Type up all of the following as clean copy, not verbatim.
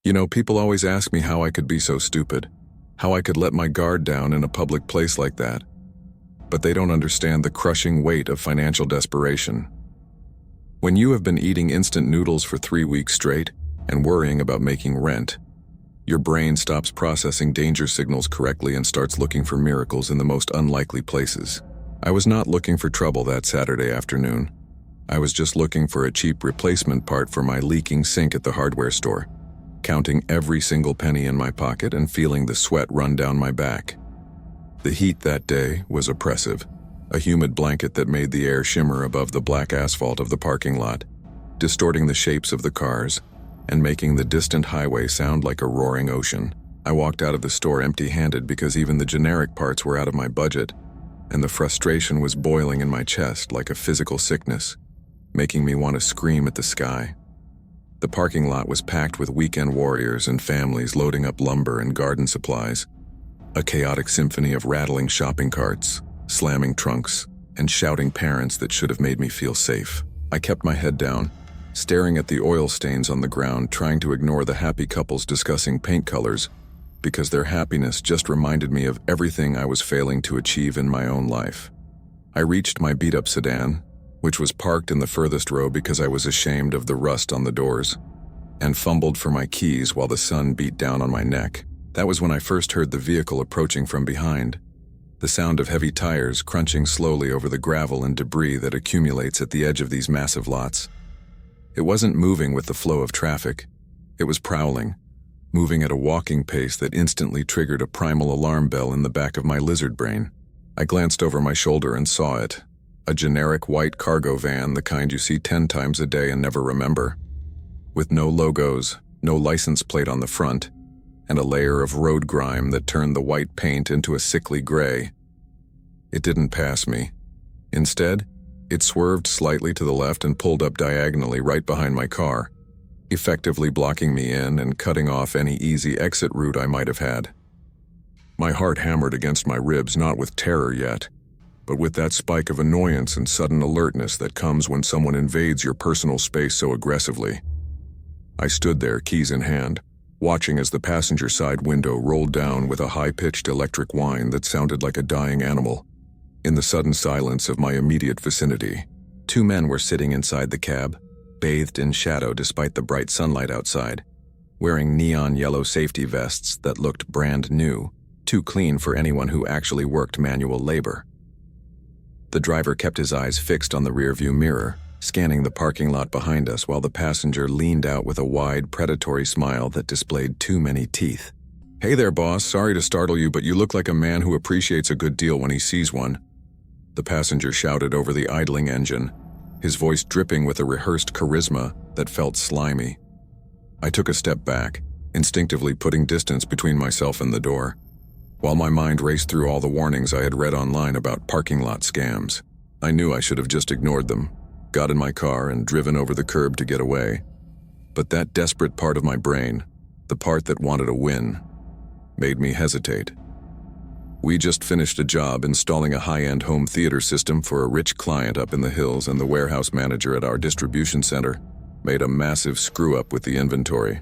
You know, people always ask me how I could be so stupid, how I could let my guard down in a public place like that. But they don't understand the crushing weight of financial desperation. When you have been eating instant noodles for 3 weeks straight and worrying about making rent, your brain stops processing danger signals correctly and starts looking for miracles in the most unlikely places. I was not looking for trouble that Saturday afternoon. I was just looking for a cheap replacement part for my leaking sink at the hardware store, counting every single penny in my pocket and feeling the sweat run down my back. The heat that day was oppressive, a humid blanket that made the air shimmer above the black asphalt of the parking lot, distorting the shapes of the cars and making the distant highway sound like a roaring ocean. I walked out of the store empty-handed because even the generic parts were out of my budget, and the frustration was boiling in my chest like a physical sickness, making me want to scream at the sky. The parking lot was packed with weekend warriors and families loading up lumber and garden supplies, a chaotic symphony of rattling shopping carts, slamming trunks, and shouting parents that should have made me feel safe. I kept my head down, staring at the oil stains on the ground, trying to ignore the happy couples discussing paint colors, because their happiness just reminded me of everything I was failing to achieve in my own life. I reached my beat-up sedan, which was parked in the furthest row because I was ashamed of the rust on the doors, and fumbled for my keys while the sun beat down on my neck. That was when I first heard the vehicle approaching from behind, the sound of heavy tires crunching slowly over the gravel and debris that accumulates at the edge of these massive lots. It wasn't moving with the flow of traffic. It was prowling, moving at a walking pace that instantly triggered a primal alarm bell in the back of my lizard brain. I glanced over my shoulder and saw it, a generic white cargo van, the kind you see 10 times a day and never remember, with no logos, no license plate on the front, and a layer of road grime that turned the white paint into a sickly gray. It didn't pass me. Instead, it swerved slightly to the left and pulled up diagonally right behind my car, effectively blocking me in and cutting off any easy exit route I might have had. My heart hammered against my ribs, not with terror yet, but with that spike of annoyance and sudden alertness that comes when someone invades your personal space so aggressively. I stood there, keys in hand, watching as the passenger side window rolled down with a high-pitched electric whine that sounded like a dying animal. In the sudden silence of my immediate vicinity, 2 men were sitting inside the cab, bathed in shadow despite the bright sunlight outside, wearing neon yellow safety vests that looked brand new, too clean for anyone who actually worked manual labor. The driver kept his eyes fixed on the rearview mirror, scanning the parking lot behind us while the passenger leaned out with a wide, predatory smile that displayed too many teeth. "Hey there, boss. Sorry to startle you, but you look like a man who appreciates a good deal when he sees one," the passenger shouted over the idling engine, his voice dripping with a rehearsed charisma that felt slimy. I took a step back, instinctively putting distance between myself and the door, while my mind raced through all the warnings I had read online about parking lot scams. I knew I should have just ignored them, got in my car and driven over the curb to get away. But that desperate part of my brain, the part that wanted a win, made me hesitate. We just finished a job installing a high-end home theater system for a rich client up in the hills, and the warehouse manager at our distribution center made a massive screw-up with the inventory.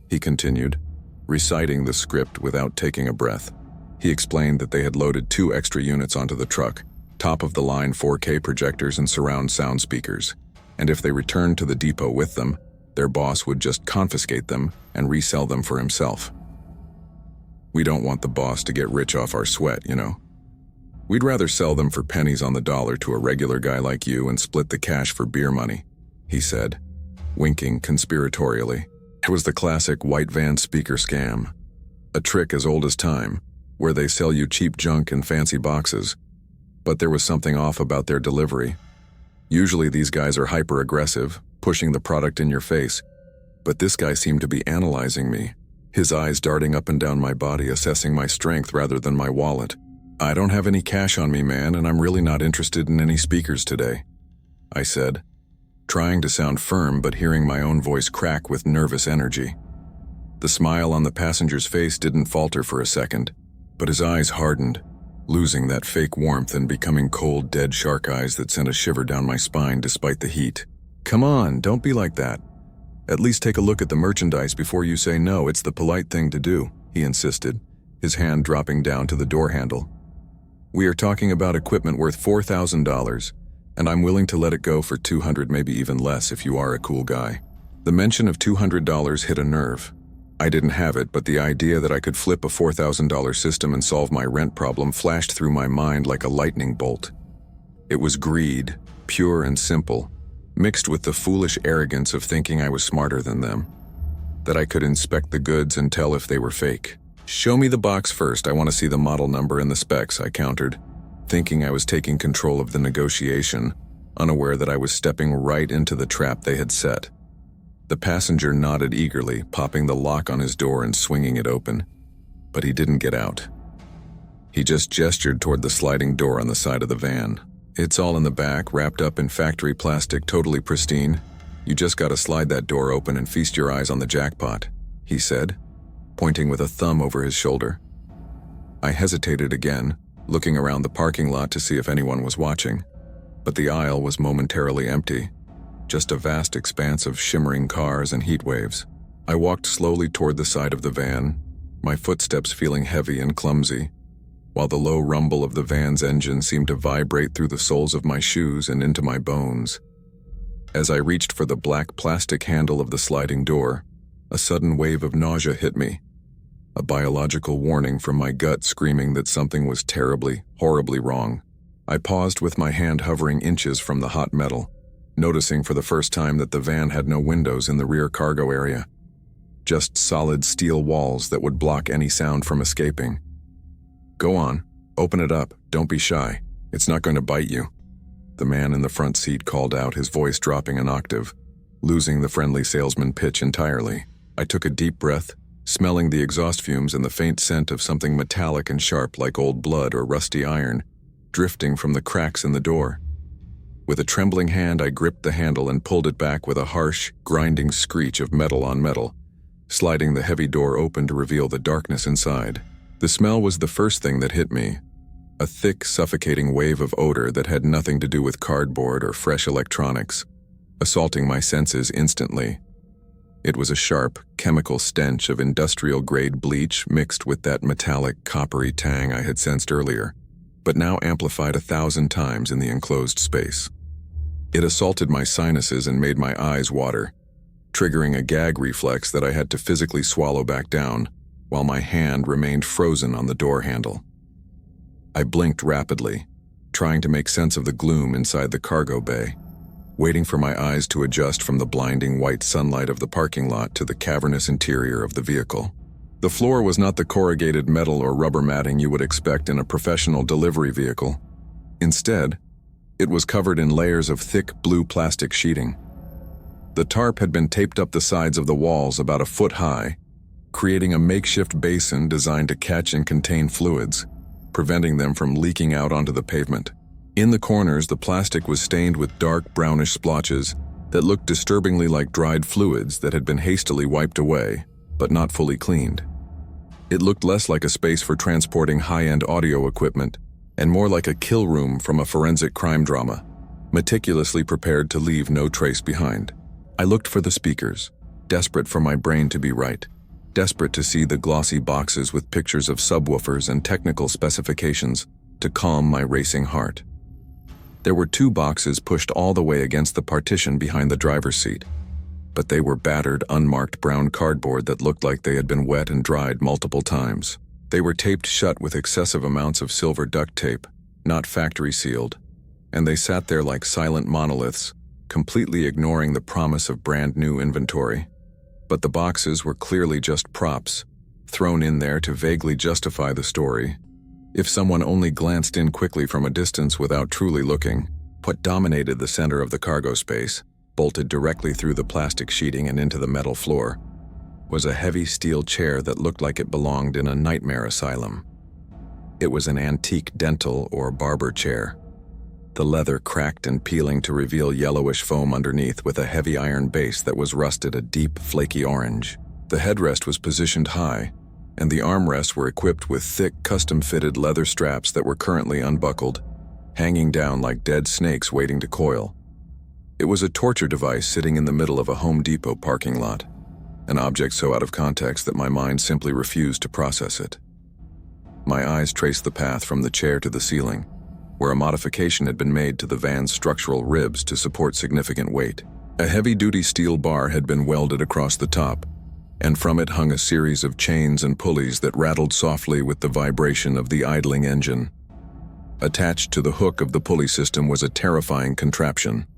He continued, reciting the script without taking a breath. He explained that they had loaded 2 extra units onto the truck, top-of-the-line 4K projectors and surround sound speakers, and if they returned to the depot with them, their boss would just confiscate them and resell them for himself. We don't want the boss to get rich off our sweat, you know. We'd rather sell them for pennies on the dollar to a regular guy like you and split the cash for beer money, he said, winking conspiratorially. It was the classic white van speaker scam, a trick as old as time, where they sell you cheap junk in fancy boxes. But there was something off about their delivery. Usually these guys are hyper-aggressive, pushing the product in your face, but this guy seemed to be analyzing me, his eyes darting up and down my body, assessing my strength rather than my wallet. "I don't have any cash on me, man, and I'm really not interested in any speakers today," I said, trying to sound firm but hearing my own voice crack with nervous energy. The smile on the passenger's face didn't falter for a second, but his eyes hardened, losing that fake warmth and becoming cold, dead shark eyes that sent a shiver down my spine despite the heat. "Come on, don't be like that. At least take a look at the merchandise before you say no. It's the polite thing to do, he insisted, his hand dropping down to the door handle. We are talking about equipment worth $4,000, and I'm willing to let it go for $200, maybe even less if you are a cool guy. The mention of $200 hit a nerve. I didn't have it, but the idea that I could flip a $4,000 system and solve my rent problem flashed through my mind like a lightning bolt. It was greed, pure and simple, mixed with the foolish arrogance of thinking I was smarter than them, that I could inspect the goods and tell if they were fake. Show me the box first, I want to see the model number and the specs, I countered, thinking I was taking control of the negotiation, unaware that I was stepping right into the trap they had set. The passenger nodded eagerly, popping the lock on his door and swinging it open, but he didn't get out. He just gestured toward the sliding door on the side of the van. It's all in the back, wrapped up in factory plastic, totally pristine. You just gotta slide that door open and feast your eyes on the jackpot, he said, pointing with a thumb over his shoulder. I hesitated again, looking around the parking lot to see if anyone was watching, but the aisle was momentarily empty, just a vast expanse of shimmering cars and heat waves. I walked slowly toward the side of the van, my footsteps feeling heavy and clumsy, while the low rumble of the van's engine seemed to vibrate through the soles of my shoes and into my bones. As I reached for the black plastic handle of the sliding door, a sudden wave of nausea hit me, a biological warning from my gut screaming that something was terribly, horribly wrong. I paused with my hand hovering inches from the hot metal, noticing for the first time that the van had no windows in the rear cargo area, just solid steel walls that would block any sound from escaping. Go on, open it up, don't be shy, it's not going to bite you, the man in the front seat called out, his voice dropping an octave, losing the friendly salesman pitch entirely. I took a deep breath, smelling the exhaust fumes and the faint scent of something metallic and sharp like old blood or rusty iron, drifting from the cracks in the door. With a trembling hand, I gripped the handle and pulled it back with a harsh, grinding screech of metal on metal, sliding the heavy door open to reveal the darkness inside. The smell was the first thing that hit me, a thick, suffocating wave of odor that had nothing to do with cardboard or fresh electronics, assaulting my senses instantly. It was a sharp, chemical stench of industrial-grade bleach mixed with that metallic, coppery tang I had sensed earlier, but now amplified 1,000 times in the enclosed space. It assaulted my sinuses and made my eyes water, triggering a gag reflex that I had to physically swallow back down, while my hand remained frozen on the door handle. I blinked rapidly, trying to make sense of the gloom inside the cargo bay, waiting for my eyes to adjust from the blinding white sunlight of the parking lot to the cavernous interior of the vehicle. The floor was not the corrugated metal or rubber matting you would expect in a professional delivery vehicle. Instead, it was covered in layers of thick blue plastic sheeting. The tarp had been taped up the sides of the walls about a foot high, creating a makeshift basin designed to catch and contain fluids, preventing them from leaking out onto the pavement. In the corners, the plastic was stained with dark brownish splotches that looked disturbingly like dried fluids that had been hastily wiped away, but not fully cleaned. It looked less like a space for transporting high-end audio equipment and more like a kill room from a forensic crime drama, meticulously prepared to leave no trace behind. I looked for the speakers, desperate for my brain to be right, desperate to see the glossy boxes with pictures of subwoofers and technical specifications to calm my racing heart. There were 2 boxes pushed all the way against the partition behind the driver's seat, but they were battered, unmarked brown cardboard that looked like they had been wet and dried multiple times. They were taped shut with excessive amounts of silver duct tape, not factory sealed, and they sat there like silent monoliths, completely ignoring the promise of brand new inventory. But the boxes were clearly just props, thrown in there to vaguely justify the story. If someone only glanced in quickly from a distance without truly looking, what dominated the center of the cargo space, bolted directly through the plastic sheeting and into the metal floor, was a heavy steel chair that looked like it belonged in a nightmare asylum. It was an antique dental or barber chair, the leather cracked and peeling to reveal yellowish foam underneath with a heavy iron base that was rusted a deep, flaky orange. The headrest was positioned high, and the armrests were equipped with thick, custom-fitted leather straps that were currently unbuckled, hanging down like dead snakes waiting to coil. It was a torture device sitting in the middle of a Home Depot parking lot, an object so out of context that my mind simply refused to process it. My eyes traced the path from the chair to the ceiling, where a modification had been made to the van's structural ribs to support significant weight. A heavy-duty steel bar had been welded across the top, and from it hung a series of chains and pulleys that rattled softly with the vibration of the idling engine. Attached to the hook of the pulley system was a terrifying contraption,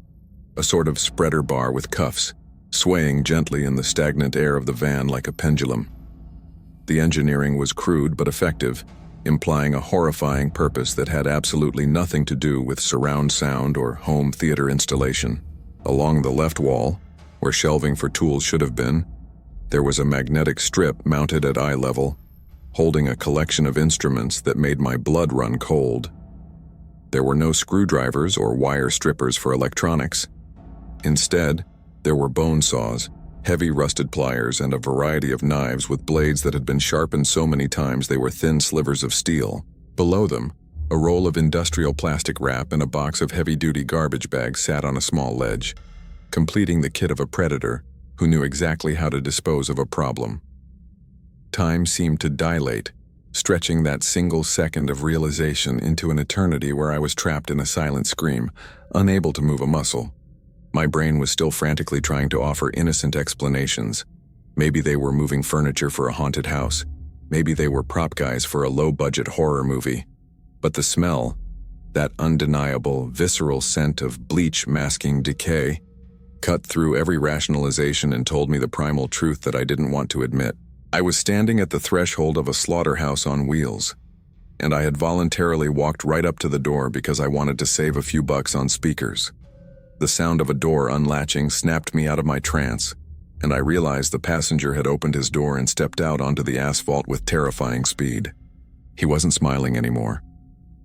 a sort of spreader bar with cuffs, swaying gently in the stagnant air of the van like a pendulum. The engineering was crude but effective, implying a horrifying purpose that had absolutely nothing to do with surround sound or home theater installation. Along the left wall, where shelving for tools should have been, there was a magnetic strip mounted at eye level, holding a collection of instruments that made my blood run cold. There were no screwdrivers or wire strippers for electronics. Instead, there were bone saws, heavy rusted pliers, and a variety of knives with blades that had been sharpened so many times they were thin slivers of steel. Below them, a roll of industrial plastic wrap and a box of heavy-duty garbage bags sat on a small ledge, completing the kit of a predator who knew exactly how to dispose of a problem. Time seemed to dilate, stretching that single second of realization into an eternity where I was trapped in a silent scream, unable to move a muscle. My brain was still frantically trying to offer innocent explanations. Maybe they were moving furniture for a haunted house. Maybe they were prop guys for a low-budget horror movie. But the smell, that undeniable, visceral scent of bleach masking decay, cut through every rationalization and told me the primal truth that I didn't want to admit. I was standing at the threshold of a slaughterhouse on wheels, and I had voluntarily walked right up to the door because I wanted to save a few bucks on speakers. The sound of a door unlatching snapped me out of my trance, and I realized the passenger had opened his door and stepped out onto the asphalt with terrifying speed. He wasn't smiling anymore.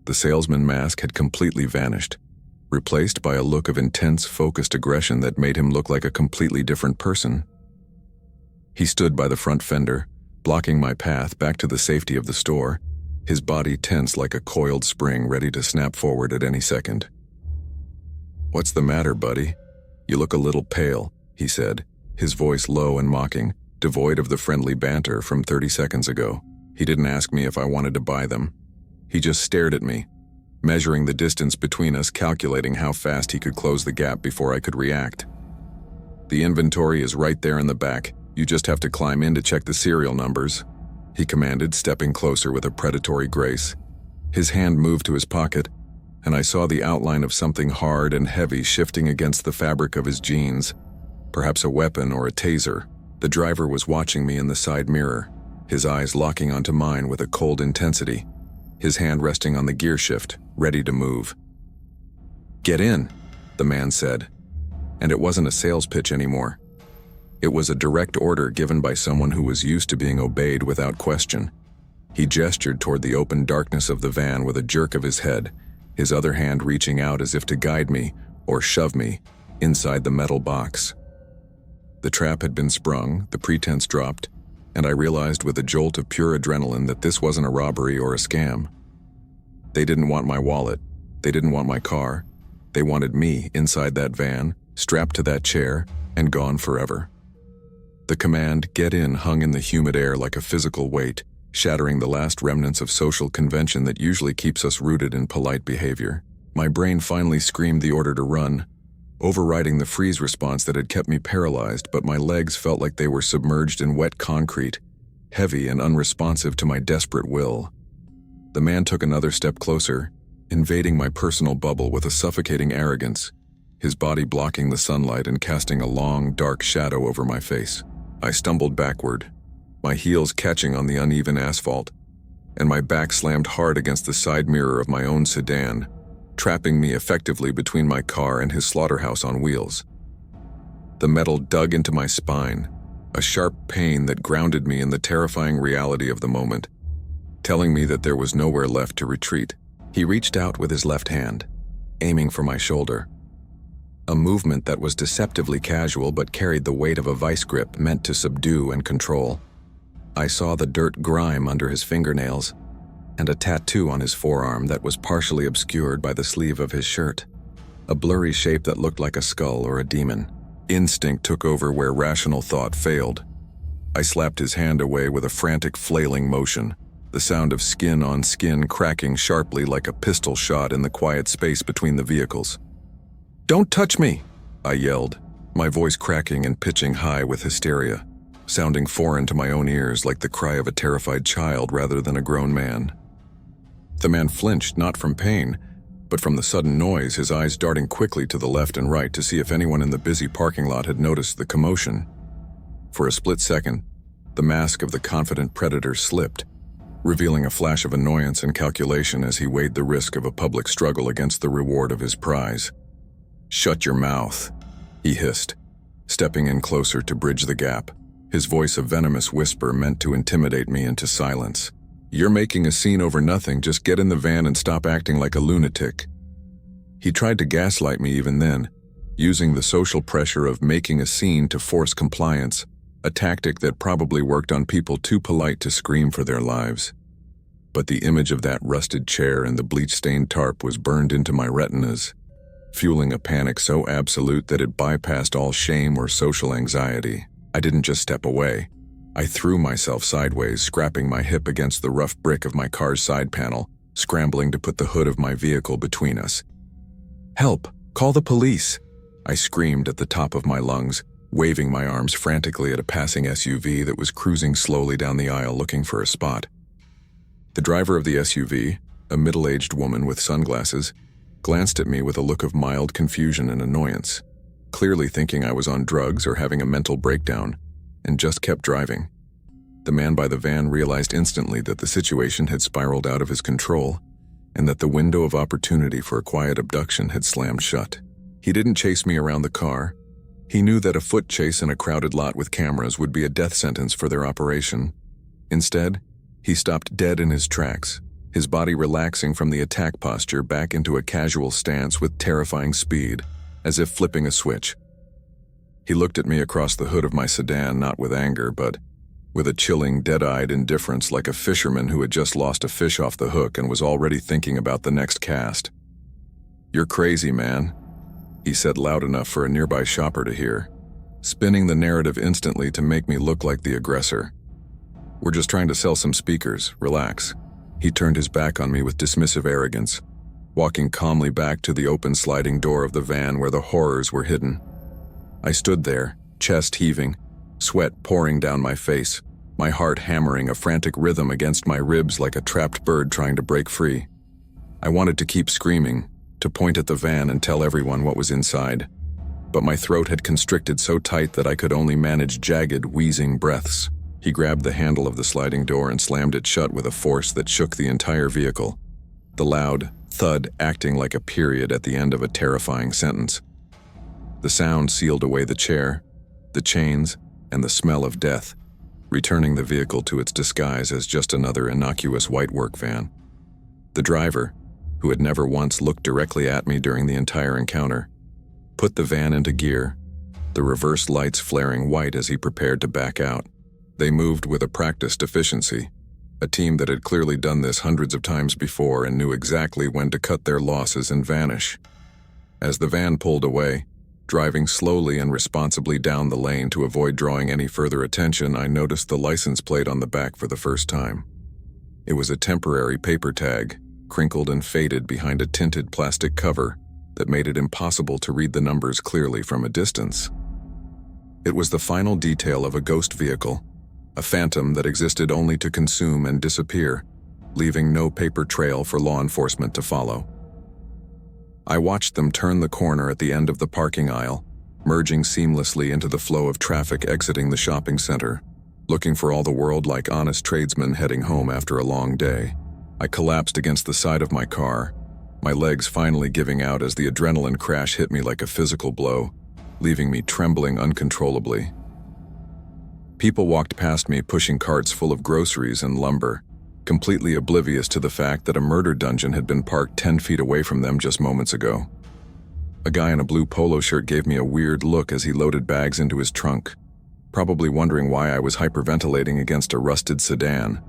The salesman mask had completely vanished, replaced by a look of intense, focused aggression that made him look like a completely different person. He stood by the front fender, blocking my path back to the safety of the store, his body tense like a coiled spring ready to snap forward at any second. "What's the matter, buddy? You look a little pale," he said, his voice low and mocking, devoid of the friendly banter from 30 seconds ago. He didn't ask me if I wanted to buy them. He just stared at me, measuring the distance between us, calculating how fast he could close the gap before I could react. "The inventory is right there in the back. You just have to climb in to check the serial numbers," he commanded, stepping closer with a predatory grace. His hand moved to his pocket, and I saw the outline of something hard and heavy shifting against the fabric of his jeans, perhaps a weapon or a taser. The driver was watching me in the side mirror, his eyes locking onto mine with a cold intensity, his hand resting on the gear shift, ready to move. "Get in," the man said, and it wasn't a sales pitch anymore. It was a direct order given by someone who was used to being obeyed without question. He gestured toward the open darkness of the van with a jerk of his head, his other hand reaching out as if to guide me, or shove me, inside the metal box. The trap had been sprung, the pretense dropped, and I realized with a jolt of pure adrenaline that this wasn't a robbery or a scam. They didn't want my wallet. They didn't want my car. They wanted me inside that van, strapped to that chair, and gone forever. The command, "Get in," hung in the humid air like a physical weight, shattering the last remnants of social convention that usually keeps us rooted in polite behavior. My brain finally screamed the order to run, overriding the freeze response that had kept me paralyzed, but my legs felt like they were submerged in wet concrete, heavy and unresponsive to my desperate will. The man took another step closer, invading my personal bubble with a suffocating arrogance, his body blocking the sunlight and casting a long, dark shadow over my face. I stumbled backward, my heels catching on the uneven asphalt, and my back slammed hard against the side mirror of my own sedan, trapping me effectively between my car and his slaughterhouse on wheels. The metal dug into my spine, a sharp pain that grounded me in the terrifying reality of the moment, telling me that there was nowhere left to retreat. He reached out with his left hand, aiming for my shoulder. A movement that was deceptively casual but carried the weight of a vice grip meant to subdue and control. I saw the dirt grime under his fingernails, and a tattoo on his forearm that was partially obscured by the sleeve of his shirt. a blurry shape that looked like a skull or a demon. Instinct took over where rational thought failed. I slapped his hand away with a frantic flailing motion, the sound of skin on skin cracking sharply like a pistol shot in the quiet space between the vehicles. "Don't touch me!" I yelled, my voice cracking and pitching high with hysteria, sounding foreign to my own ears like the cry of a terrified child rather than a grown man. The man flinched not from pain, but from the sudden noise, his eyes darting quickly to the left and right to see if anyone in the busy parking lot had noticed the commotion. For a split second, the mask of the confident predator slipped, revealing a flash of annoyance and calculation as he weighed the risk of a public struggle against the reward of his prize. "Shut your mouth," he hissed, stepping in closer to bridge the gap, his voice a venomous whisper meant to intimidate me into silence. "You're making a scene over nothing, just get in the van and stop acting like a lunatic." He tried to gaslight me even then, using the social pressure of making a scene to force compliance, a tactic that probably worked on people too polite to scream for their lives. But the image of that rusted chair and the bleach-stained tarp was burned into my retinas, fueling a panic so absolute that it bypassed all shame or social anxiety. I didn't just step away. I threw myself sideways, scrapping my hip against the rough brick of my car's side panel, scrambling to put the hood of my vehicle between us. "Help! Call the police!" I screamed at the top of my lungs, waving my arms frantically at a passing SUV that was cruising slowly down the aisle looking for a spot. The driver of the SUV, a middle-aged woman with sunglasses, glanced at me with a look of mild confusion and annoyance, clearly thinking I was on drugs or having a mental breakdown, and just kept driving. The man by the van realized instantly that the situation had spiraled out of his control and that the window of opportunity for a quiet abduction had slammed shut. He didn't chase me around the car. He knew that a foot chase in a crowded lot with cameras would be a death sentence for their operation. Instead, he stopped dead in his tracks, his body relaxing from the attack posture back into a casual stance with terrifying speed, as if flipping a switch. He looked at me across the hood of my sedan, not with anger, but with a chilling, dead-eyed indifference like a fisherman who had just lost a fish off the hook and was already thinking about the next cast. "You're crazy, man," he said loud enough for a nearby shopper to hear, spinning the narrative instantly to make me look like the aggressor. "We're just trying to sell some speakers, relax." He turned his back on me with dismissive arrogance, walking calmly back to the open sliding door of the van where the horrors were hidden. I stood there, chest heaving, sweat pouring down my face, my heart hammering a frantic rhythm against my ribs like a trapped bird trying to break free. I wanted to keep screaming, to point at the van and tell everyone what was inside, but my throat had constricted so tight that I could only manage jagged, wheezing breaths. He grabbed the handle of the sliding door and slammed it shut with a force that shook the entire vehicle, the loud thud acting like a period at the end of a terrifying sentence. The sound sealed away the chair, the chains, and the smell of death, returning the vehicle to its disguise as just another innocuous white work van. The driver, who had never once looked directly at me during the entire encounter, put the van into gear, the reverse lights flaring white as he prepared to back out. They moved with a practiced efficiency, a team that had clearly done this hundreds of times before and knew exactly when to cut their losses and vanish. As the van pulled away, driving slowly and responsibly down the lane to avoid drawing any further attention, I noticed the license plate on the back for the first time. It was a temporary paper tag, crinkled and faded behind a tinted plastic cover that made it impossible to read the numbers clearly from a distance. It was the final detail of a ghost vehicle, a phantom that existed only to consume and disappear, leaving no paper trail for law enforcement to follow. I watched them turn the corner at the end of the parking aisle, merging seamlessly into the flow of traffic exiting the shopping center, looking for all the world like honest tradesmen heading home after a long day. I collapsed against the side of my car, my legs finally giving out as the adrenaline crash hit me like a physical blow, leaving me trembling uncontrollably. People walked past me pushing carts full of groceries and lumber, completely oblivious to the fact that a murder dungeon had been parked 10 feet away from them just moments ago. A guy in a blue polo shirt gave me a weird look as he loaded bags into his trunk, probably wondering why I was hyperventilating against a rusted sedan.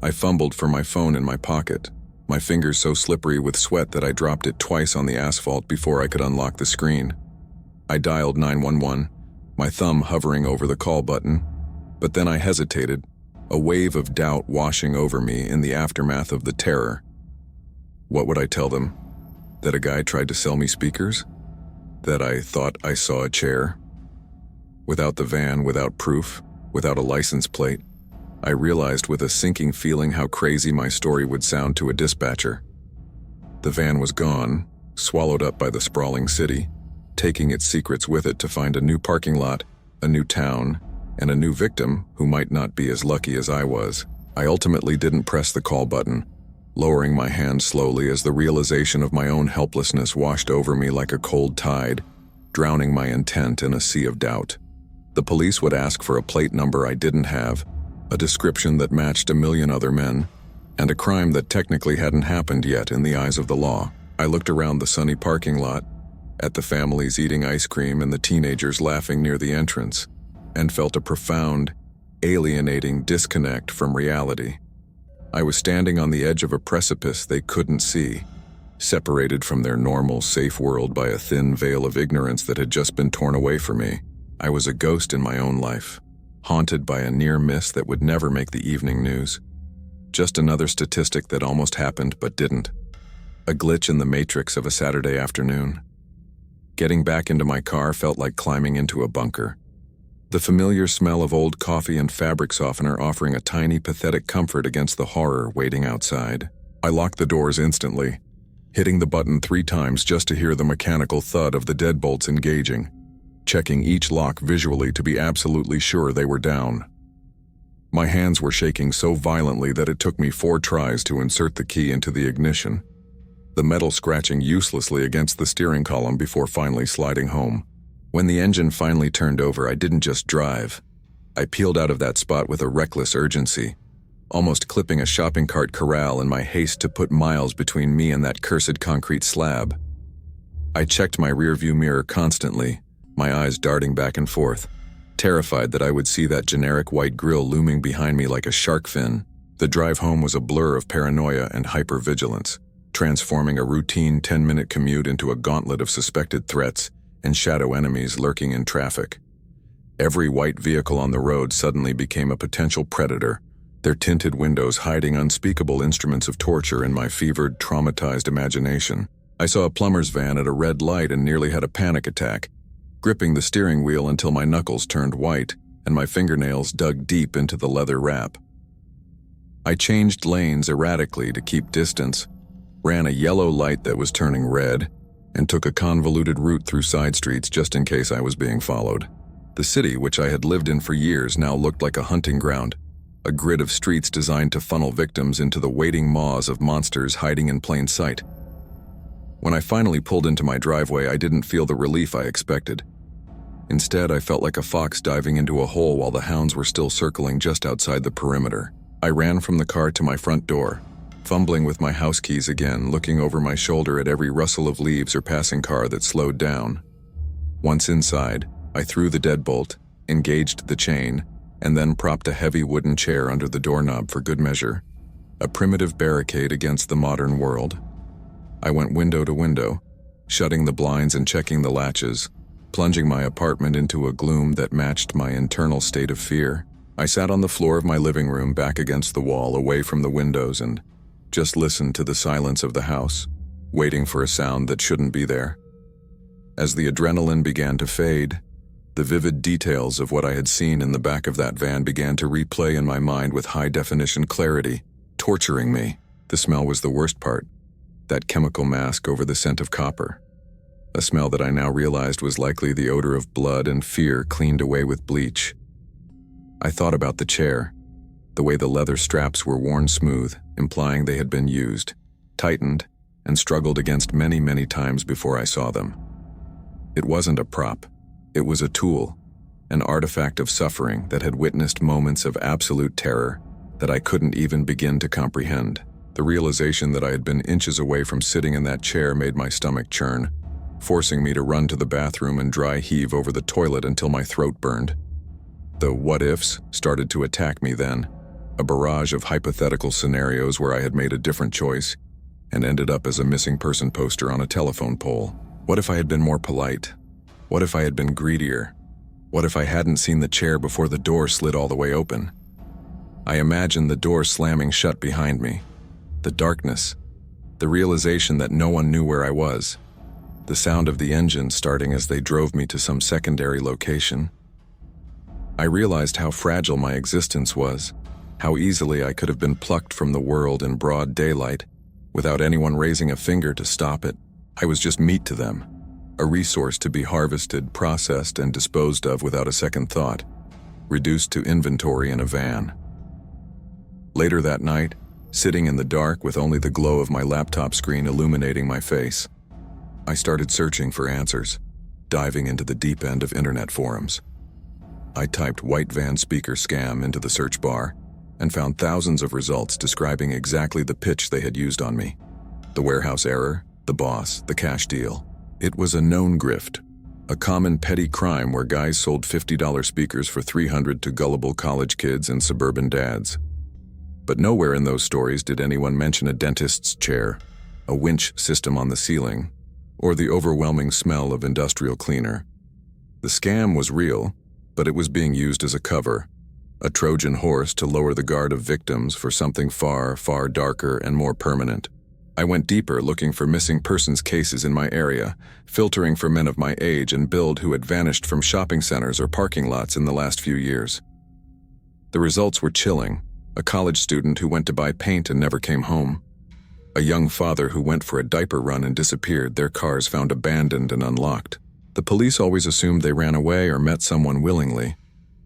I fumbled for my phone in my pocket, my fingers so slippery with sweat that I dropped it twice on the asphalt before I could unlock the screen. I dialed 911, my thumb hovering over the call button, but then I hesitated, a wave of doubt washing over me in the aftermath of the terror. What would I tell them? That a guy tried to sell me speakers? That I thought I saw a chair? Without the van, without proof, without a license plate, I realized with a sinking feeling how crazy my story would sound to a dispatcher. The van was gone, swallowed up by the sprawling city, taking its secrets with it to find a new parking lot, a new town, and a new victim who might not be as lucky as I was. I ultimately didn't press the call button, lowering my hand slowly as the realization of my own helplessness washed over me like a cold tide, drowning my intent in a sea of doubt. The police would ask for a plate number I didn't have, a description that matched a million other men, and a crime that technically hadn't happened yet in the eyes of the law. I looked around the sunny parking lot, at the families eating ice cream and the teenagers laughing near the entrance, and felt a profound, alienating disconnect from reality. I was standing on the edge of a precipice they couldn't see, separated from their normal, safe world by a thin veil of ignorance that had just been torn away from me. I was a ghost in my own life, haunted by a near miss that would never make the evening news. Just another statistic that almost happened but didn't. A glitch in the matrix of a Saturday afternoon. Getting back into my car felt like climbing into a bunker. The familiar smell of old coffee and fabric softener offering a tiny, pathetic comfort against the horror waiting outside. I locked the doors instantly, hitting the button 3 times just to hear the mechanical thud of the deadbolts engaging, checking each lock visually to be absolutely sure they were down. My hands were shaking so violently that it took me 4 tries to insert the key into the ignition, the metal scratching uselessly against the steering column before finally sliding home. When the engine finally turned over, I didn't just drive. I peeled out of that spot with a reckless urgency, almost clipping a shopping cart corral in my haste to put miles between me and that cursed concrete slab. I checked my rearview mirror constantly, my eyes darting back and forth, terrified that I would see that generic white grille looming behind me like a shark fin. The drive home was a blur of paranoia and hypervigilance, transforming a routine 10-minute commute into a gauntlet of suspected threats and shadow enemies lurking in traffic. Every white vehicle on the road suddenly became a potential predator, their tinted windows hiding unspeakable instruments of torture in my fevered, traumatized imagination. I saw a plumber's van at a red light and nearly had a panic attack, gripping the steering wheel until my knuckles turned white and my fingernails dug deep into the leather wrap. I changed lanes erratically to keep distance, ran a yellow light that was turning red, and took a convoluted route through side streets just in case I was being followed. The city, which I had lived in for years, now looked like a hunting ground, a grid of streets designed to funnel victims into the waiting maws of monsters hiding in plain sight. When I finally pulled into my driveway, I didn't feel the relief I expected. Instead, I felt like a fox diving into a hole while the hounds were still circling just outside the perimeter. I ran from the car to my front door, fumbling with my house keys again, looking over my shoulder at every rustle of leaves or passing car that slowed down. Once inside, I threw the deadbolt, engaged the chain, and then propped a heavy wooden chair under the doorknob for good measure, a primitive barricade against the modern world. I went window to window, shutting the blinds and checking the latches, plunging my apartment into a gloom that matched my internal state of fear. I sat on the floor of my living room back against the wall, away from the windows, and just listened to the silence of the house, waiting for a sound that shouldn't be there. As the adrenaline began to fade, the vivid details of what I had seen in the back of that van began to replay in my mind with high-definition clarity, torturing me. The smell was the worst part, that chemical mask over the scent of copper, a smell that I now realized was likely the odor of blood and fear cleaned away with bleach. I thought about the chair, the way the leather straps were worn smooth, implying they had been used, tightened, and struggled against many, many times before I saw them. It wasn't a prop. It was a tool, an artifact of suffering that had witnessed moments of absolute terror that I couldn't even begin to comprehend. The realization that I had been inches away from sitting in that chair made my stomach churn, forcing me to run to the bathroom and dry heave over the toilet until my throat burned. The what-ifs started to attack me then, a barrage of hypothetical scenarios where I had made a different choice, and ended up as a missing person poster on a telephone pole. What if I had been more polite? What if I had been greedier? What if I hadn't seen the chair before the door slid all the way open? I imagined the door slamming shut behind me, the darkness, the realization that no one knew where I was, the sound of the engine starting as they drove me to some secondary location. I realized how fragile my existence was, how easily I could have been plucked from the world in broad daylight, without anyone raising a finger to stop it. I was just meat to them, a resource to be harvested, processed, and disposed of without a second thought, reduced to inventory in a van. Later that night, sitting in the dark with only the glow of my laptop screen illuminating my face, I started searching for answers, diving into the deep end of internet forums. I typed "white van speaker scam" into the search bar and found thousands of results describing exactly the pitch they had used on me. The warehouse error, the boss, the cash deal. It was a known grift, a common petty crime where guys sold $50 speakers for $300 to gullible college kids and suburban dads. But nowhere in those stories did anyone mention a dentist's chair, a winch system on the ceiling, or the overwhelming smell of industrial cleaner. The scam was real, but it was being used as a cover, a Trojan horse to lower the guard of victims for something far, far darker and more permanent. I went deeper, looking for missing persons cases in my area, filtering for men of my age and build who had vanished from shopping centers or parking lots in the last few years. The results were chilling. A college student who went to buy paint and never came home. A young father who went for a diaper run and disappeared, their cars found abandoned and unlocked. The police always assumed they ran away or met someone willingly,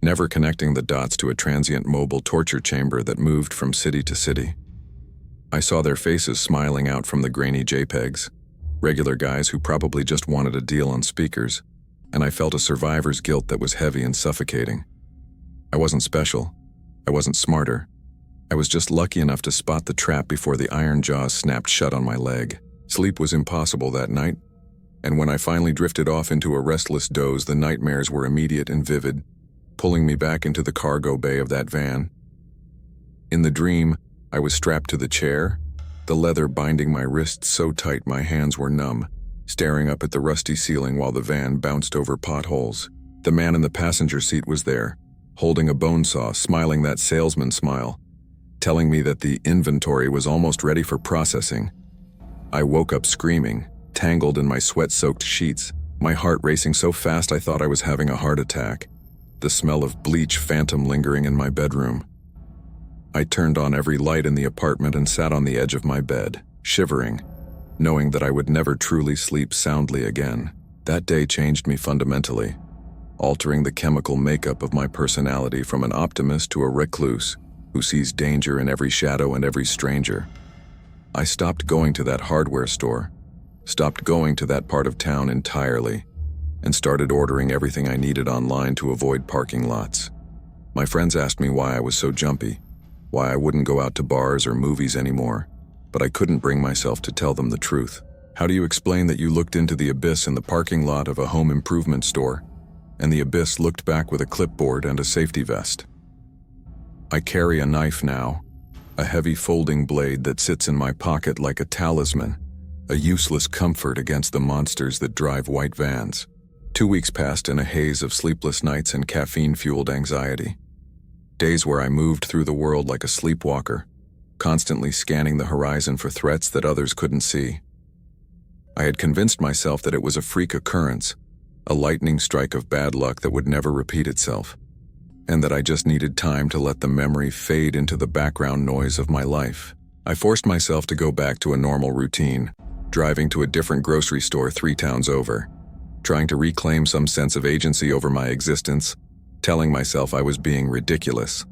never connecting the dots to a transient mobile torture chamber that moved from city to city. I saw their faces smiling out from the grainy JPEGs, regular guys who probably just wanted a deal on speakers, and I felt a survivor's guilt that was heavy and suffocating. I wasn't special. I wasn't smarter. I was just lucky enough to spot the trap before the iron jaws snapped shut on my leg. Sleep was impossible that night, and when I finally drifted off into a restless doze, the nightmares were immediate and vivid, pulling me back into the cargo bay of that van. In the dream, I was strapped to the chair, the leather binding my wrists so tight my hands were numb, staring up at the rusty ceiling while the van bounced over potholes. The man in the passenger seat was there, holding a bone saw, smiling that salesman smile, telling me that the inventory was almost ready for processing. I woke up screaming, tangled in my sweat-soaked sheets, my heart racing so fast I thought I was having a heart attack, the smell of bleach phantom lingering in my bedroom. I turned on every light in the apartment and sat on the edge of my bed, shivering, knowing that I would never truly sleep soundly again. That day changed me fundamentally, altering the chemical makeup of my personality from an optimist to a recluse who sees danger in every shadow and every stranger. I stopped going to that hardware store, stopped going to that part of town entirely, and started ordering everything I needed online to avoid parking lots. My friends asked me why I was so jumpy, why I wouldn't go out to bars or movies anymore, but I couldn't bring myself to tell them the truth. How do you explain that you looked into the abyss in the parking lot of a home improvement store, and the abyss looked back with a clipboard and a safety vest? I carry a knife now, a heavy folding blade that sits in my pocket like a talisman, a useless comfort against the monsters that drive white vans. 2 weeks passed in a haze of sleepless nights and caffeine-fueled anxiety. Days where I moved through the world like a sleepwalker, constantly scanning the horizon for threats that others couldn't see. I had convinced myself that it was a freak occurrence, a lightning strike of bad luck that would never repeat itself, and that I just needed time to let the memory fade into the background noise of my life. I forced myself to go back to a normal routine, driving to a different grocery store 3 towns over, trying to reclaim some sense of agency over my existence, telling myself I was being ridiculous.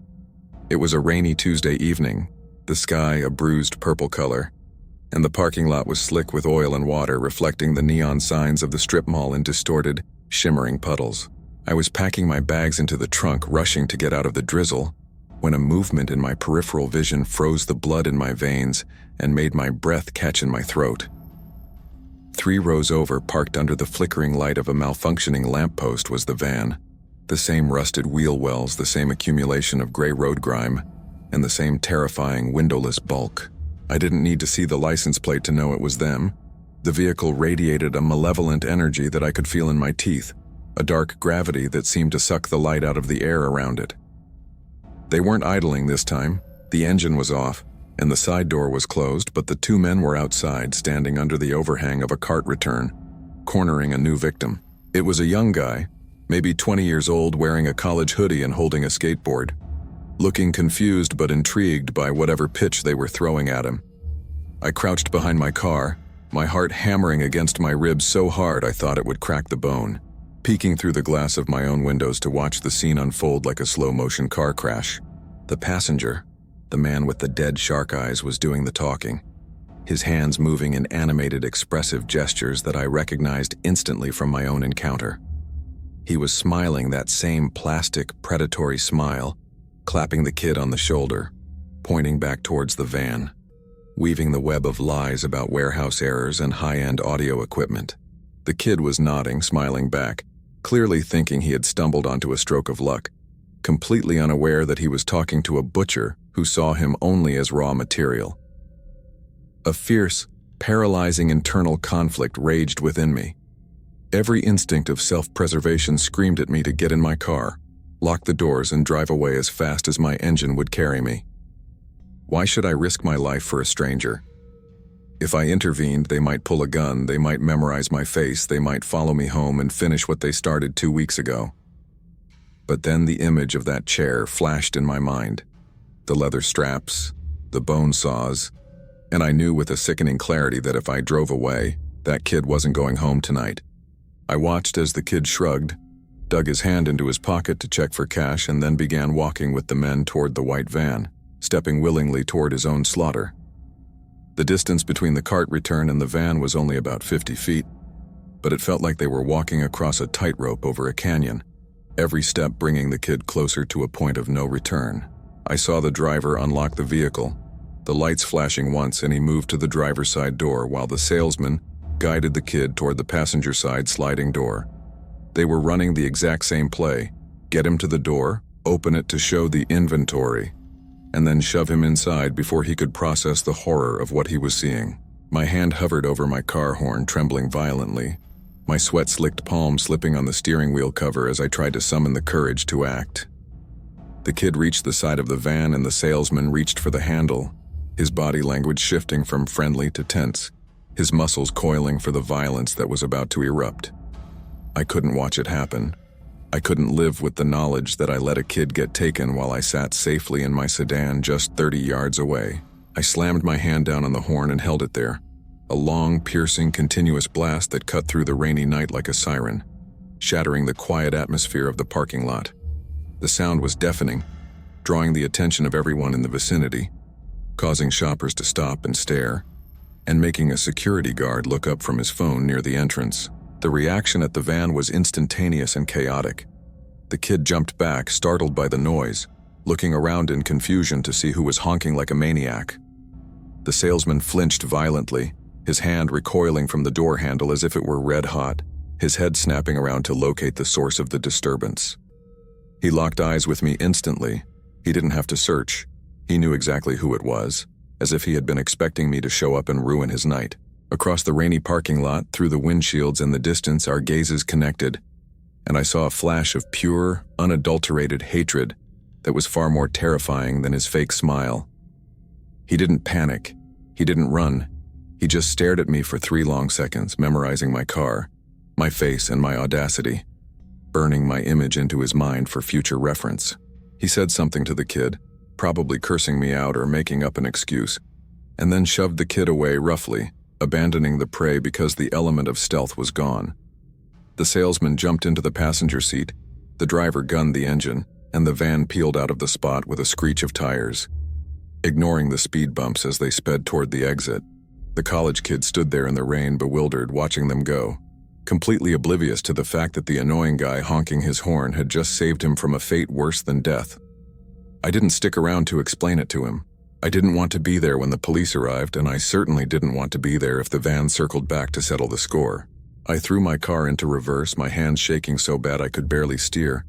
It was a rainy Tuesday evening, the sky a bruised purple color, and the parking lot was slick with oil and water reflecting the neon signs of the strip mall in distorted, shimmering puddles. I was packing my bags into the trunk, rushing to get out of the drizzle, when a movement in my peripheral vision froze the blood in my veins and made my breath catch in my throat. 3 rows over, parked under the flickering light of a malfunctioning lamppost, was the van. The same rusted wheel wells, the same accumulation of gray road grime, and the same terrifying windowless bulk. I didn't need to see the license plate to know it was them. The vehicle radiated a malevolent energy that I could feel in my teeth, a dark gravity that seemed to suck the light out of the air around it. They weren't idling this time. The engine was off, and the side door was closed, but the two men were outside, standing under the overhang of a cart return, cornering a new victim. It was a young guy, maybe 20 years old, wearing a college hoodie and holding a skateboard, looking confused but intrigued by whatever pitch they were throwing at him. I crouched behind my car, my heart hammering against my ribs so hard I thought it would crack the bone, peeking through the glass of my own windows to watch the scene unfold like a slow-motion car crash. The passenger, the man with the dead shark eyes, was doing the talking, his hands moving in animated, expressive gestures that I recognized instantly from my own encounter. He was smiling that same plastic, predatory smile, clapping the kid on the shoulder, pointing back towards the van, weaving the web of lies about warehouse errors and high-end audio equipment. The kid was nodding, smiling back, clearly thinking he had stumbled onto a stroke of luck, completely unaware that he was talking to a butcher who saw him only as raw material. A fierce, paralyzing internal conflict raged within me. Every instinct of self-preservation screamed at me to get in my car, lock the doors, and drive away as fast as my engine would carry me. Why should I risk my life for a stranger? If I intervened, they might pull a gun, they might memorize my face, they might follow me home and finish what they started 2 weeks ago. But then the image of that chair flashed in my mind. The leather straps, the bone saws, and I knew with a sickening clarity that if I drove away, that kid wasn't going home tonight. I watched as the kid shrugged, dug his hand into his pocket to check for cash, and then began walking with the men toward the white van, stepping willingly toward his own slaughter. The distance between the cart return and the van was only about 50 feet, but it felt like they were walking across a tightrope over a canyon, every step bringing the kid closer to a point of no return. I saw the driver unlock the vehicle, the lights flashing once, and he moved to the driver's side door while the salesman guided the kid toward the passenger side sliding door. They were running the exact same play: get him to the door, open it to show the inventory, and then shove him inside before he could process the horror of what he was seeing. My hand hovered over my car horn, trembling violently, my sweat-slicked palm slipping on the steering wheel cover as I tried to summon the courage to act. The kid reached the side of the van and the salesman reached for the handle, his body language shifting from friendly to tense, his muscles coiling for the violence that was about to erupt. I couldn't watch it happen. I couldn't live with the knowledge that I let a kid get taken while I sat safely in my sedan just 30 yards away. I slammed my hand down on the horn and held it there, a long, piercing, continuous blast that cut through the rainy night like a siren, shattering the quiet atmosphere of the parking lot. The sound was deafening, drawing the attention of everyone in the vicinity, causing shoppers to stop and stare, and making a security guard look up from his phone near the entrance. The reaction at the van was instantaneous and chaotic. The kid jumped back, startled by the noise, looking around in confusion to see who was honking like a maniac. The salesman flinched violently, his hand recoiling from the door handle as if it were red hot, his head snapping around to locate the source of the disturbance. He locked eyes with me instantly. He didn't have to search. He knew exactly who it was, as if he had been expecting me to show up and ruin his night. Across the rainy parking lot, through the windshields in the distance, our gazes connected, and I saw a flash of pure, unadulterated hatred that was far more terrifying than his fake smile. He didn't panic. He didn't run. He just stared at me for 3 long seconds, memorizing my car, my face, and my audacity, burning my image into his mind for future reference. He said something to the kid, probably cursing me out or making up an excuse, and then shoved the kid away roughly, abandoning the prey because the element of stealth was gone. The salesman jumped into the passenger seat, the driver gunned the engine, and the van peeled out of the spot with a screech of tires, ignoring the speed bumps as they sped toward the exit. The college kid stood there in the rain, bewildered, watching them go, completely oblivious to the fact that the annoying guy honking his horn had just saved him from a fate worse than death. I didn't stick around to explain it to him. I didn't want to be there when the police arrived, and I certainly didn't want to be there if the van circled back to settle the score. I threw my car into reverse, my hands shaking so bad I could barely steer,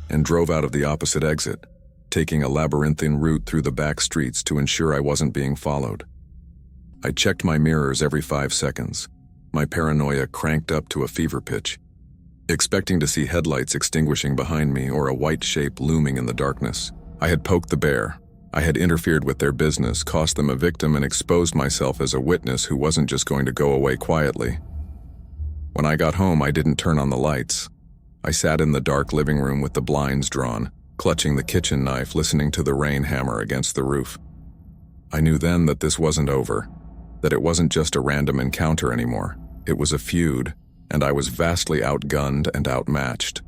and drove out of the opposite exit, taking a labyrinthine route through the back streets to ensure I wasn't being followed. I checked my mirrors every 5 seconds, my paranoia cranked up to a fever pitch, expecting to see headlights extinguishing behind me or a white shape looming in the darkness. I had poked the bear. I had interfered with their business, cost them a victim, and exposed myself as a witness who wasn't just going to go away quietly. When I got home, I didn't turn on the lights. I sat in the dark living room with the blinds drawn, clutching the kitchen knife, listening to the rain hammer against the roof. I knew then that this wasn't over, that it wasn't just a random encounter anymore. It was a feud, and I was vastly outgunned and outmatched.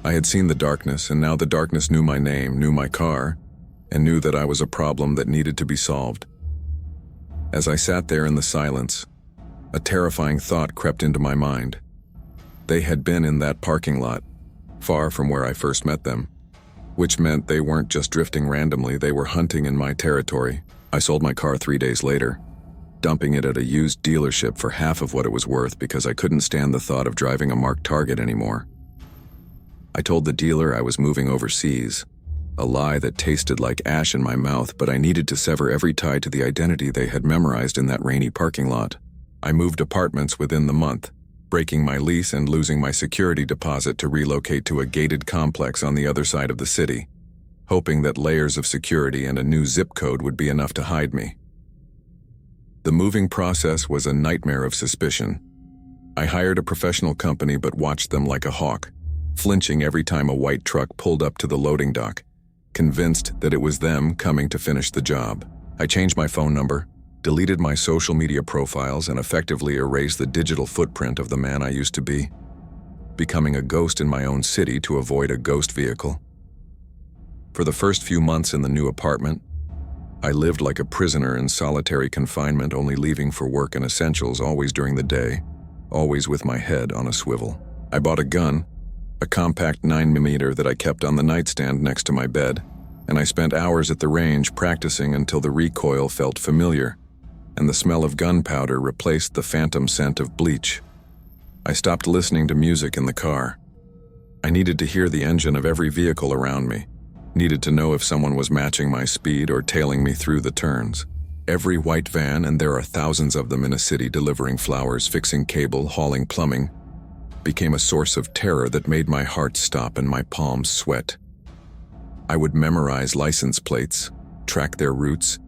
I had seen the darkness, and now the darkness knew my name, knew my car, and knew that I was a problem that needed to be solved. As I sat there in the silence, a terrifying thought crept into my mind. They had been in that parking lot, far from where I first met them, which meant they weren't just drifting randomly, they were hunting in my territory. I sold my car 3 days later, dumping it at a used dealership for half of what it was worth because I couldn't stand the thought of driving a marked Target anymore. I told the dealer I was moving overseas, a lie that tasted like ash in my mouth, but I needed to sever every tie to the identity they had memorized in that rainy parking lot. I moved apartments within the month, breaking my lease and losing my security deposit to relocate to a gated complex on the other side of the city, hoping that layers of security and a new zip code would be enough to hide me. The moving process was a nightmare of suspicion. I hired a professional company but watched them like a hawk, flinching every time a white truck pulled up to the loading dock, convinced that it was them coming to finish the job. I changed my phone number, deleted my social media profiles, and effectively erased the digital footprint of the man I used to be, becoming a ghost in my own city to avoid a ghost vehicle. For the first few months in the new apartment, I lived like a prisoner in solitary confinement, only leaving for work and essentials, always during the day, always with my head on a swivel. I bought a gun, a compact 9mm that I kept on the nightstand next to my bed, and I spent hours at the range practicing until the recoil felt familiar, and the smell of gunpowder replaced the phantom scent of bleach. I stopped listening to music in the car. I needed to hear the engine of every vehicle around me, needed to know if someone was matching my speed or tailing me through the turns. Every white van, and there are thousands of them in a city delivering flowers, fixing cable, hauling plumbing, became a source of terror that made my heart stop and my palms sweat. I would memorize license plates, track their routes,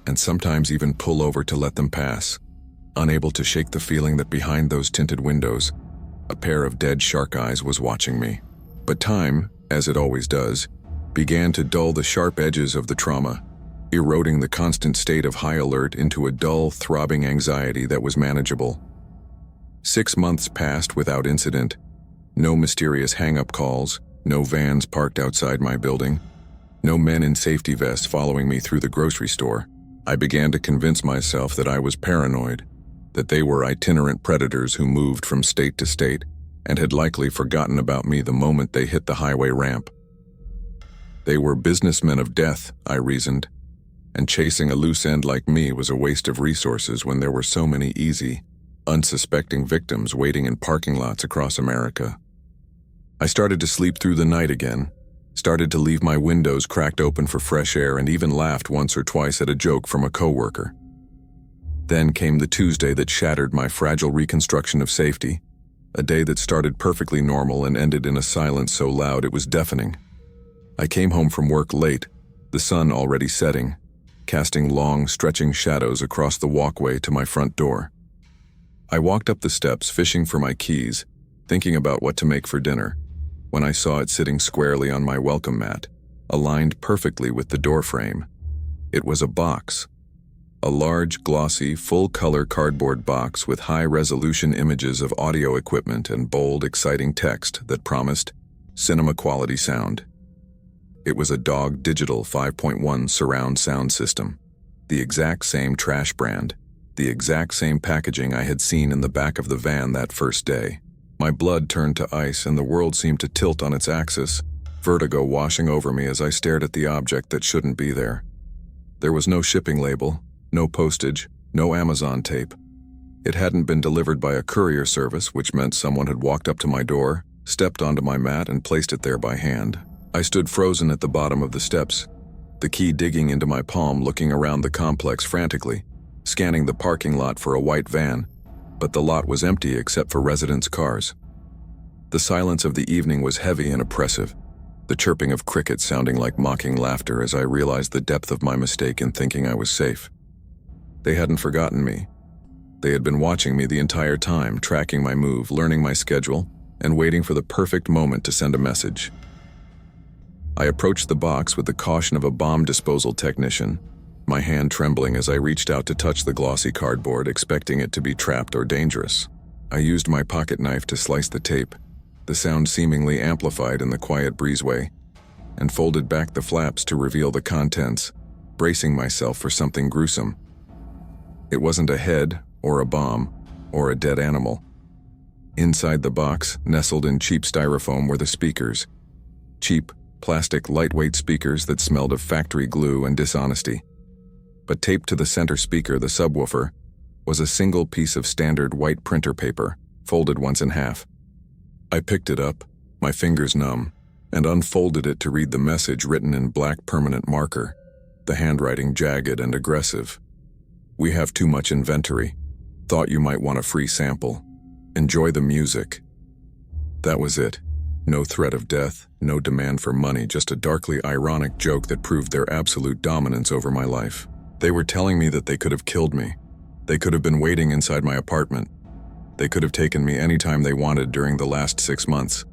and sometimes even pull over to let them pass, unable to shake the feeling that behind those tinted windows, a pair of dead shark eyes was watching me. But time, as it always does, began to dull the sharp edges of the trauma, eroding the constant state of high alert into a dull, throbbing anxiety that was manageable. 6 months passed without incident, no mysterious hang-up calls, no vans parked outside my building, no men in safety vests following me through the grocery store. I began to convince myself that I was paranoid, that they were itinerant predators who moved from state to state and had likely forgotten about me the moment they hit the highway ramp. They were businessmen of death, I reasoned, and chasing a loose end like me was a waste of resources when there were so many easy, unsuspecting victims waiting in parking lots across America. I started to sleep through the night again, started to leave my windows cracked open for fresh air, and even laughed once or twice at a joke from a coworker. Then came the Tuesday that shattered my fragile reconstruction of safety, a day that started perfectly normal and ended in a silence so loud it was deafening. I came home from work late, the sun already setting, casting long, stretching shadows across the walkway to my front door. I walked up the steps, fishing for my keys, thinking about what to make for dinner, when I saw it sitting squarely on my welcome mat, aligned perfectly with the door frame. It was a box. A large, glossy, full-color cardboard box with high-resolution images of audio equipment and bold, exciting text that promised cinema-quality sound. It was a Dog Digital 5.1 surround sound system, the exact same trash brand, the exact same packaging I had seen in the back of the van that first day. My blood turned to ice and the world seemed to tilt on its axis, vertigo washing over me as I stared at the object that shouldn't be there. There was no shipping label, no postage, no Amazon tape. It hadn't been delivered by a courier service, which meant someone had walked up to my door, stepped onto my mat, and placed it there by hand. I stood frozen at the bottom of the steps, the key digging into my palm, looking around the complex frantically, scanning the parking lot for a white van, but the lot was empty except for residents' cars. The silence of the evening was heavy and oppressive, the chirping of crickets sounding like mocking laughter as I realized the depth of my mistake in thinking I was safe. They hadn't forgotten me. They had been watching me the entire time, tracking my move, learning my schedule, and waiting for the perfect moment to send a message. I approached the box with the caution of a bomb disposal technician, my hand trembling as I reached out to touch the glossy cardboard, expecting it to be trapped or dangerous. I used my pocket knife to slice the tape, the sound seemingly amplified in the quiet breezeway, and folded back the flaps to reveal the contents, bracing myself for something gruesome. It wasn't a head, or a bomb, or a dead animal. Inside the box, nestled in cheap styrofoam, were the speakers. Cheap, plastic, lightweight speakers that smelled of factory glue and dishonesty. But taped to the center speaker, the subwoofer, was a single piece of standard white printer paper, folded once in half. I picked it up, my fingers numb, and unfolded it to read the message written in black permanent marker, the handwriting jagged and aggressive. "We have too much inventory. Thought you might want a free sample. Enjoy the music." That was it. No threat of death, no demand for money, just a darkly ironic joke that proved their absolute dominance over my life. They were telling me that they could have killed me. They could have been waiting inside my apartment. They could have taken me anytime they wanted during the last 6 months.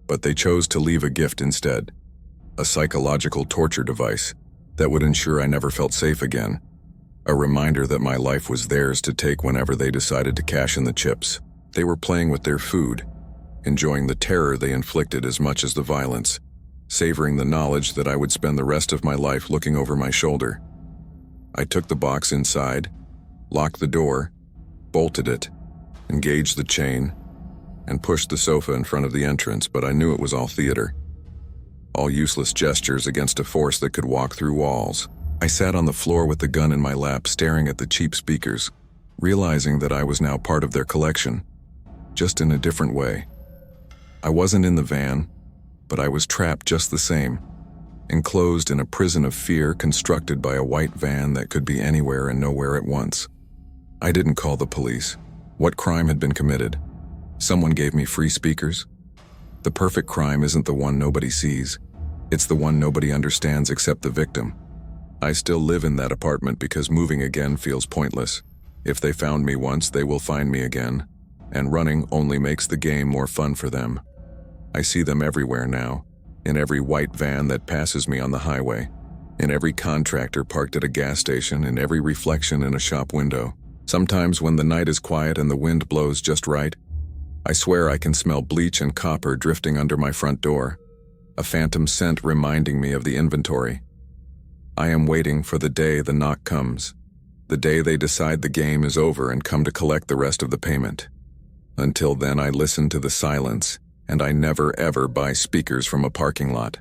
But they chose to leave a gift instead. A psychological torture device that would ensure I never felt safe again. A reminder that my life was theirs to take whenever they decided to cash in the chips. They were playing with their food, enjoying the terror they inflicted as much as the violence, savoring the knowledge that I would spend the rest of my life looking over my shoulder. I took the box inside, locked the door, bolted it, engaged the chain, and pushed the sofa in front of the entrance, but I knew it was all theater. All useless gestures against a force that could walk through walls. I sat on the floor with the gun in my lap, staring at the cheap speakers, realizing that I was now part of their collection, just in a different way. I wasn't in the van, but I was trapped just the same, enclosed in a prison of fear constructed by a white van that could be anywhere and nowhere at once. I didn't call the police. What crime had been committed? Someone gave me free speakers? The perfect crime isn't the one nobody sees. It's the one nobody understands except the victim. I still live in that apartment because moving again feels pointless. If they found me once, they will find me again. And running only makes the game more fun for them. I see them everywhere now, in every white van that passes me on the highway, in every contractor parked at a gas station, in every reflection in a shop window. Sometimes when the night is quiet and the wind blows just right, I swear I can smell bleach and copper drifting under my front door, a phantom scent reminding me of the inventory. I am waiting for the day the knock comes, the day they decide the game is over and come to collect the rest of the payment. Until then, I listen to the silence, and I never ever buy speakers from a parking lot.